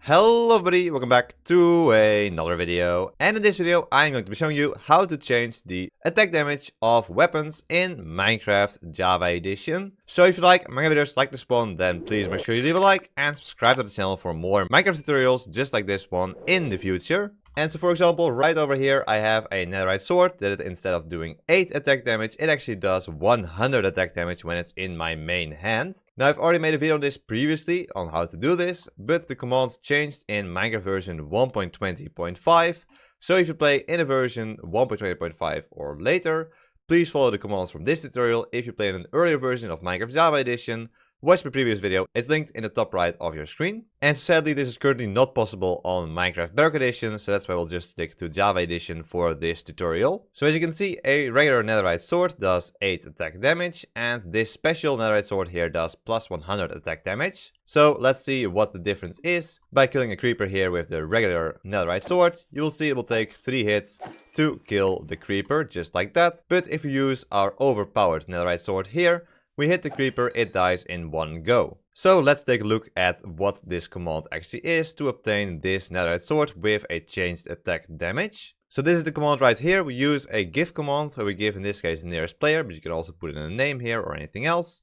Hello everybody, welcome back to another video. And in this video I'm going to be showing you how to change the attack damage of weapons in Minecraft Java Edition. So if you like my videos like this one, then please make sure you leave a like and subscribe to the channel for more Minecraft tutorials just like this one in the future. And so for example, right over here I have a Netherite sword that instead of doing 8 attack damage, it actually does 100 attack damage when it's in my main hand. Now I've already made a video on this previously on how to do this, but the commands changed in Minecraft version 1.20.5. So if you play in a version 1.20.5 or later, please follow the commands from this tutorial. If you play in an earlier version of Minecraft Java Edition, watch my previous video, it's linked in the top right of your screen. And sadly this is currently not possible on Minecraft Bedrock Edition, so that's why we'll just stick to Java Edition for this tutorial. So as you can see, a regular Netherite sword does 8 attack damage, and this special Netherite sword here does plus 100 attack damage. So let's see what the difference is. By killing a creeper here with the regular Netherite sword, you will see it will take 3 hits to kill the creeper, just like that. But if you use our overpowered Netherite sword here, we hit the creeper, it dies in one go. So let's take a look at what this command actually is to obtain this Netherite sword with a changed attack damage. So this is the command right here. We use a give command where we give in this case the nearest player, but you can also put in a name here or anything else.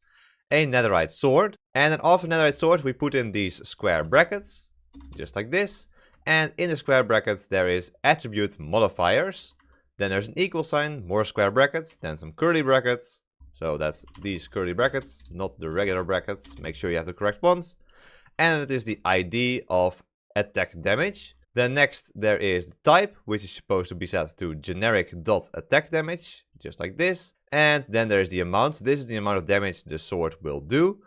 A Netherite sword. And then after Netherite sword we put in these square brackets, just like this. And in the square brackets there is attribute modifiers. Then there's an equal sign, more square brackets, then some curly brackets. So that's these curly brackets, not the regular brackets. Make sure you have the correct ones. And it is the ID of attack damage. Then next there is the type, which is supposed to be set to generic.attack damage, just like this. And then there is the amount. This is the amount of damage the sword will do,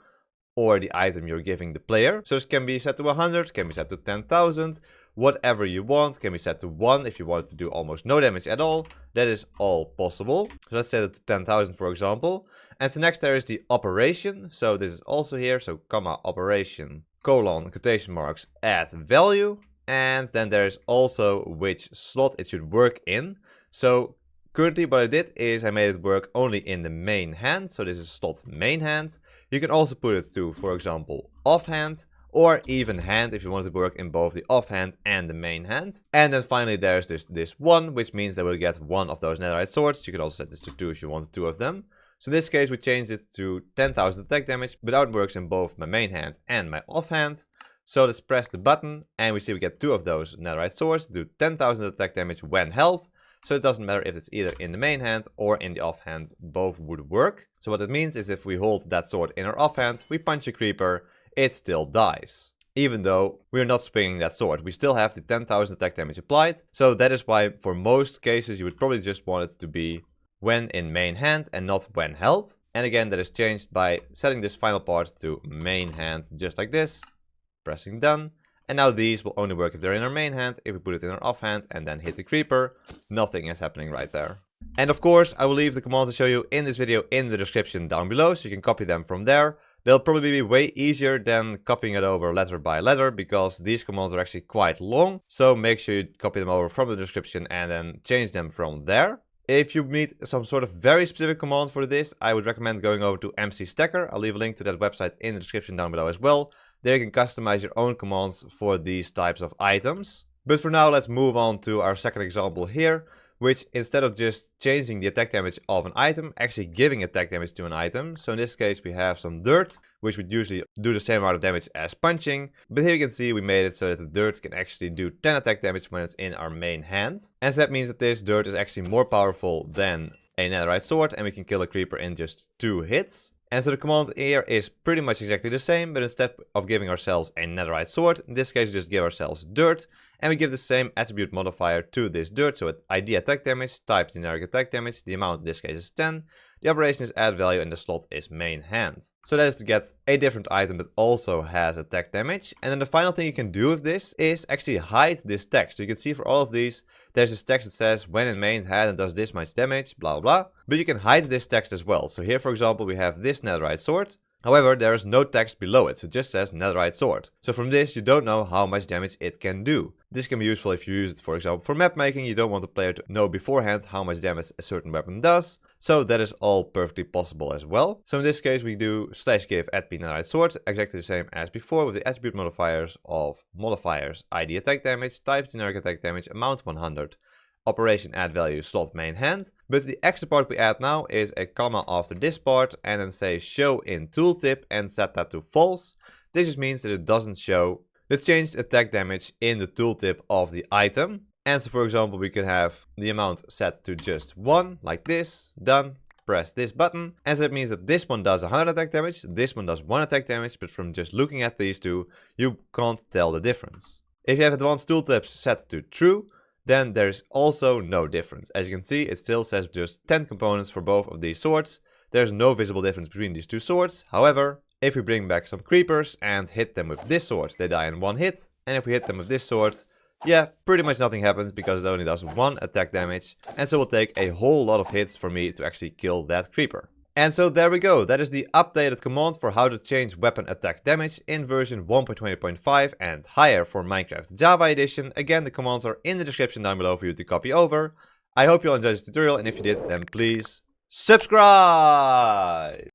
or the item you're giving the player. So this can be set to 100, can be set to 10,000. Whatever you want, can be set to 1 if you want it to do almost no damage at all. That is all possible. So let's set it to 10,000 for example. And so next there is the operation. So this is also here. So comma operation colon quotation marks add value. And then there's also which slot it should work in. So currently what I did is I made it work only in the main hand. So this is slot main hand. You can also put it to, for example, offhand. Or even hand if you want it to work in both the offhand and the main hand. And then finally there's this 1, which means that we'll get 1 of those Netherite swords. You can also set this to 2 if you want 2 of them. So in this case we changed it to 10,000 attack damage, but now it works in both my main hand and my offhand. So let's press the button and we see we get 2 of those Netherite swords, do 10,000 attack damage when held. So it doesn't matter if it's either in the main hand or in the offhand, both would work. So what it means is if we hold that sword in our offhand, we punch a creeper, it still dies. Even though we're not swinging that sword, we still have the 10,000 attack damage applied. So that is why for most cases you would probably just want it to be when in main hand and not when held. And again that is changed by setting this final part to main hand, just like this. Pressing done. And now these will only work if they're in our main hand. If we put it in our offhand and then hit the creeper, nothing is happening right there. And of course I will leave the commands to show you in this video in the description down below, so you can copy them from there. They'll probably be way easier than copying it over letter by letter, because these commands are actually quite long. So make sure you copy them over from the description and then change them from there. If you need some sort of very specific command for this, I would recommend going over to MC Stacker. I'll leave a link to that website in the description down below as well. There you can customize your own commands for these types of items. But for now, let's move on to our second example here, which instead of just changing the attack damage of an item, actually giving attack damage to an item. So in this case we have some dirt, which would usually do the same amount of damage as punching. But here you can see we made it so that the dirt can actually do 10 attack damage when it's in our main hand. And so that means that this dirt is actually more powerful than a Netherite sword, and we can kill a creeper in just 2 hits. And so the command here is pretty much exactly the same, but instead of giving ourselves a Netherite sword, in this case we just give ourselves dirt, and we give the same attribute modifier to this dirt. So ID attack damage, type generic attack damage, the amount in this case is 10, the operation is add value, and the slot is main hand. So that is to get a different item that also has attack damage. And then the final thing you can do with this is actually hide this text. So you can see for all of these, there's this text that says when in main hand it does this much damage, blah blah. But you can hide this text as well. So here for example we have this Netherite sword. However, there is no text below it, so it just says Netherite sword. So from this, you don't know how much damage it can do. This can be useful if you use it, for example, for map making. You don't want the player to know beforehand how much damage a certain weapon does. So that is all perfectly possible as well. So in this case, we do /give @p Netherite sword, exactly the same as before with the attribute modifiers of modifiers, ID attack damage, type generic attack damage, amount 100. Operation add value slot main hand, but the extra part we add now is a comma after this part and then say show in tooltip and set that to false. This just means that it doesn't show the changed attack damage in the tooltip of the item. And so for example, we could have the amount set to just 1 like this, done, press this button, and so that means that this one does 100 attack damage, this one does 1 attack damage, but from just looking at these two, you can't tell the difference. If you have advanced tooltips set to true, then there's also no difference. As you can see, it still says just 10 components for both of these swords. There's no visible difference between these two swords. However, if we bring back some creepers and hit them with this sword, they die in 1 hit. And if we hit them with this sword, yeah, pretty much nothing happens because it only does 1 attack damage. And so it will take a whole lot of hits for me to actually kill that creeper. And so there we go, that is the updated command for how to change weapon attack damage in version 1.20.5 and higher for Minecraft Java Edition. Again, the commands are in the description down below for you to copy over. I hope you all enjoyed this tutorial, and if you did, then please subscribe!